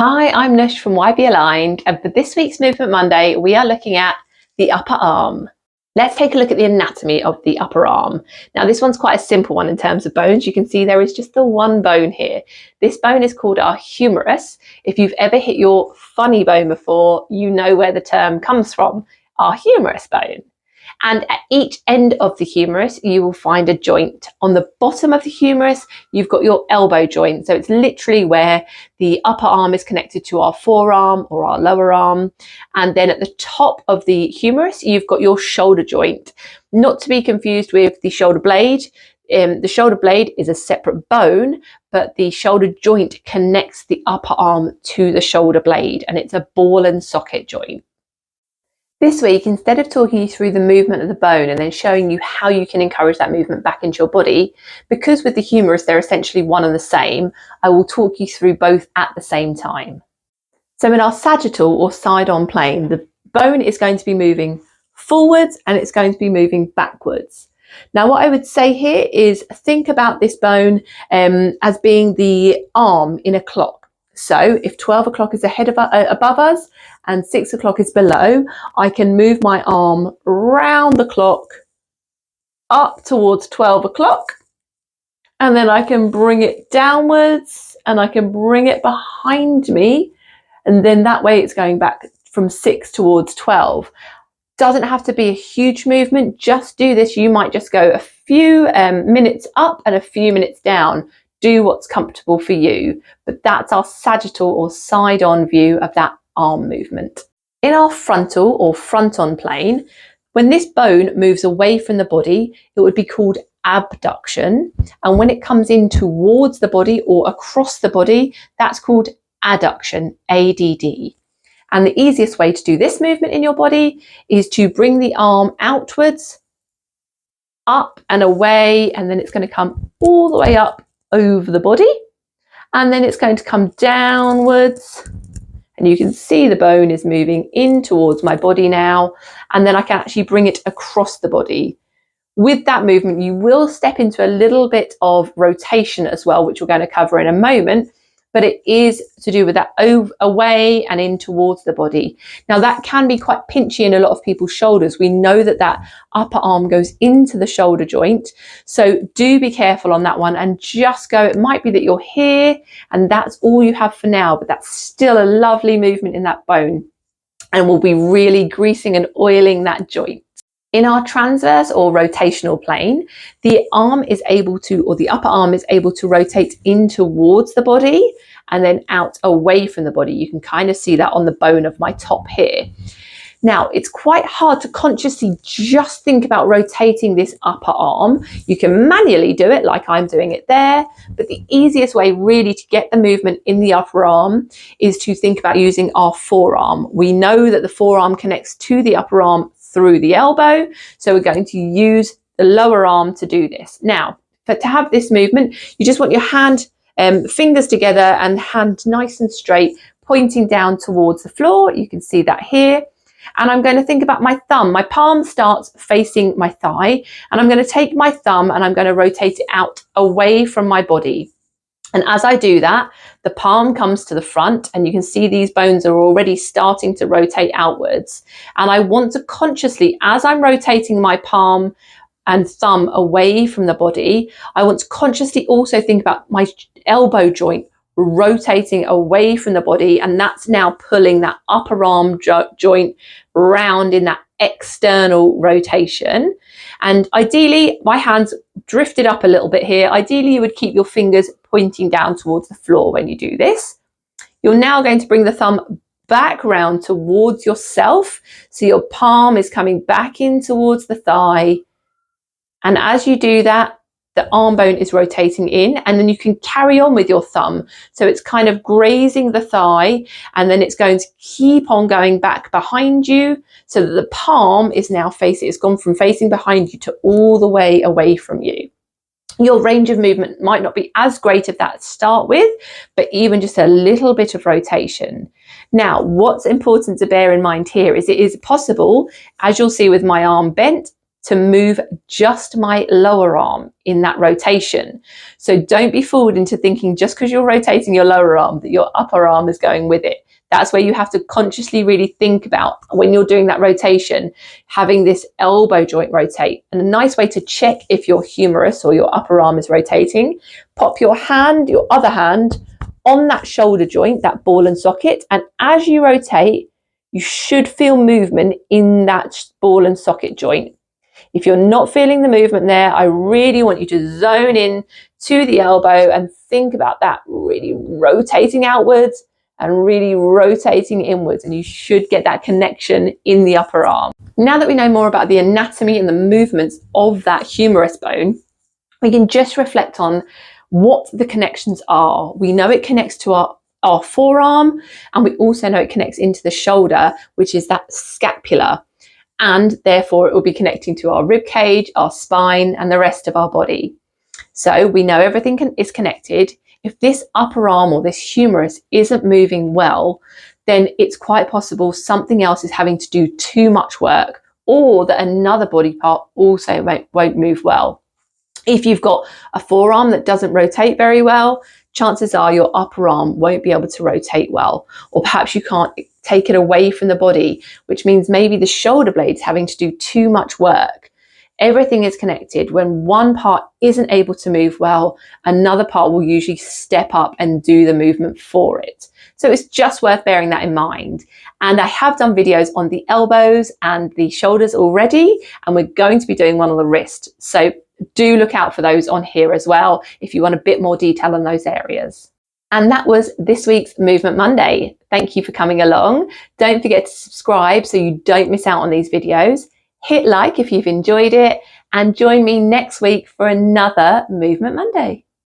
Hi, I'm Nush from YB Aligned, and for this week's Movement Monday, we are looking at the upper arm. Let's take a look at the anatomy of the upper arm. Now, this one's quite a simple one in terms of bones. You can see there is just the one bone here. This bone is called our humerus. If you've ever hit your funny bone before, you know where the term comes from, our humerus bone. And at each end of the humerus, you will find a joint. On the bottom of the humerus, you've got your elbow joint. So it's literally where the upper arm is connected to our forearm or our lower arm. And then at the top of the humerus, you've got your shoulder joint. Not to be confused with the shoulder blade. The shoulder blade is a separate bone, but the shoulder joint connects the upper arm to the shoulder blade, and it's a ball and socket joint. This week, instead of talking you through the movement of the bone and then showing you how you can encourage that movement back into your body, because with the humerus they're essentially one and the same, I will talk you through both at the same time. So in our sagittal or side-on plane, the bone is going to be moving forwards and it's going to be moving backwards. Now, what I would say here is think about this bone as being the arm in a clock. So if 12 o'clock is above us and 6 o'clock is below, I can move my arm round the clock up towards 12 o'clock, and then I can bring it downwards and I can bring it behind me, and then that way it's going back from 6 towards 12. Doesn't have to be a huge movement, just do this. You might just go a few minutes up and a few minutes down. Do what's comfortable for you, but that's our sagittal or side-on view of that arm movement. In our frontal or front-on plane, when this bone moves away from the body, it would be called abduction, and when it comes in towards the body or across the body, that's called adduction, ADD. And the easiest way to do this movement in your body is to bring the arm outwards, up and away, and then it's going to come all the way up over the body, and then it's going to come downwards, and you can see the bone is moving in towards my body now, and then I can actually bring it across the body. With that movement, you will step into a little bit of rotation as well, which we're going to cover in a moment, but it is to do with that away and in towards the body. Now, that can be quite pinchy in a lot of people's shoulders. We know that that upper arm goes into the shoulder joint. So do be careful on that one and just go. It might be that you're here and that's all you have for now, but that's still a lovely movement in that bone. And we'll be really greasing and oiling that joint. In our transverse or rotational plane, the arm is able to, or the upper arm is able to rotate in towards the body and then out away from the body. You can kind of see that on the bone of my top here. Now, it's quite hard to consciously just think about rotating this upper arm. You can manually do it like I'm doing it there, but the easiest way really to get the movement in the upper arm is to think about using our forearm. We know that the forearm connects to the upper arm through the elbow, so we're going to use the lower arm to do this. Now, to have this movement, you just want your fingers together and hand nice and straight, pointing down towards the floor. You can see that here. And I'm going to think about my thumb. My palm starts facing my thigh, and I'm going to take my thumb and I'm going to rotate it out away from my body. And as I do that, the palm comes to the front, and you can see these bones are already starting to rotate outwards. And I want to consciously, as I'm rotating my palm and thumb away from the body, I want to consciously also think about my elbow joint rotating away from the body, and that's now pulling that upper arm joint round in that external rotation. And ideally, my hands drifted up a little bit here. Ideally, you would keep your fingers pointing down towards the floor when you do this. You're now going to bring the thumb back round towards yourself. So your palm is coming back in towards the thigh. And as you do that, the arm bone is rotating in, and then you can carry on with your thumb. So it's kind of grazing the thigh, and then it's going to keep on going back behind you, so that the palm is now facing, it's gone from facing behind you to all the way away from you. Your range of movement might not be as great at that to start with, but even just a little bit of rotation. Now, what's important to bear in mind here is it is possible, as you'll see with my arm bent, to move just my lower arm in that rotation. So don't be fooled into thinking just because you're rotating your lower arm that your upper arm is going with it. That's where you have to consciously really think about when you're doing that rotation, having this elbow joint rotate. And a nice way to check if your humerus or your upper arm is rotating, pop your hand, your other hand, on that shoulder joint, that ball and socket. And as you rotate, you should feel movement in that ball and socket joint. If you're not feeling the movement there, I really want you to zone in to the elbow and think about that really rotating outwards and really rotating inwards, and you should get that connection in the upper arm. Now that we know more about the anatomy and the movements of that humerus bone, we can just reflect on what the connections are. We know it connects to our forearm, and we also know it connects into the shoulder, which is that scapula, and therefore it will be connecting to our rib cage, our spine, and the rest of our body. So we know everything is connected. If this upper arm or this humerus isn't moving well, then it's quite possible something else is having to do too much work, or that another body part also won't move well. If you've got a forearm that doesn't rotate very well, chances are your upper arm won't be able to rotate well, or perhaps you can't take it away from the body, which means maybe the shoulder blade's having to do too much work. Everything is connected. When one part isn't able to move well, another part will usually step up and do the movement for it. So it's just worth bearing that in mind. And I have done videos on the elbows and the shoulders already, and we're going to be doing one on the wrist. So do look out for those on here as well if you want a bit more detail on those areas. And that was this week's Movement Monday. Thank you for coming along. Don't forget to subscribe so you don't miss out on these videos. Hit like if you've enjoyed it, and join me next week for another Movement Monday.